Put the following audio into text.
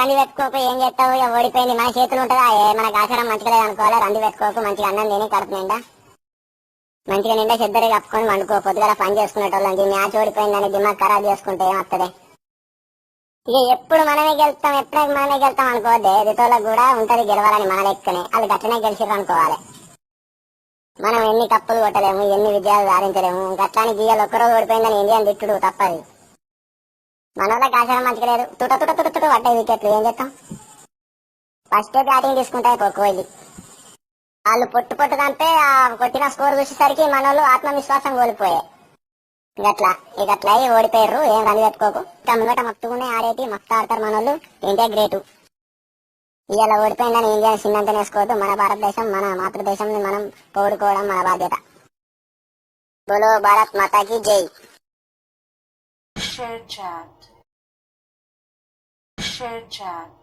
రంది పెట్టుకోకు, ఏం చేస్తావు? ఇక ఓడిపోయింది, మన చేతులు ఉంటుందా? మన ఆచారం మంచిగా లేదు అనుకోవాలి. రంది పెట్టుకోకు, మంచిగా అన్నం తిని కడుపు నిండా మంచిగా నిండా చెద్దరి కప్పుకొని వండుకో. పొద్దుగా పని చేసుకునేటోళ్ళకి మ్యాచ్ ఓడిపోయిందని దిమాగ్ ఖరాబ్ చేసుకుంటే ఏమత్తదే? ఇక ఎప్పుడు మనమే గెలుస్తాం, ఎప్పుడైనా మనమే గెలుస్తాం అనుకోవద్దే. ఎదుటోళ్ళకి కూడా ఉంటది గెలవాలని మన లెక్కనే. వాళ్ళు గట్లనే గెలిచిర్రు అనుకోవాలి. మనం ఎన్ని కప్పులు కొట్టలేము, ఎన్ని విజయాలు సాధించలేము. గట్లాని గీయాలు ఒక్కరోజు ఓడిపోయిందని ఇండియన్ తిట్టుడు తప్పది. మన వాళ్ళకి ఆచారం మంచిగా లేదు. తుట తుట తుట తుట పట్టే వికెట్లు ఏం చేస్తాం? ఫస్ట్ బ్యాటింగ్ తీసుకుంటాయి కోహ్లీ. వాళ్ళు పొట్టు పొట్టు కంటే ఆ కొట్టిన స్కోర్ చూసేసరికి మన వాళ్ళు ఆత్మవిశ్వాసం కోల్పోయాయి. గట్లా ఓడిపోయారు. ఏం రన్ పెట్టుకోకు. ముంగట మత్తుకునే ఆడేటి మస్తు ఆడతారు మన వాళ్ళు. India great. ఇవాళ ఓడిపోయిందని ఇండియా చిన్నంత వేసుకోవద్దు. మన భారతదేశం, మన మాతృదేశం మనం పోగొడుకోవడం మన బాధ్యత. బోలో భారత్ మాతాకి జై. Share chat.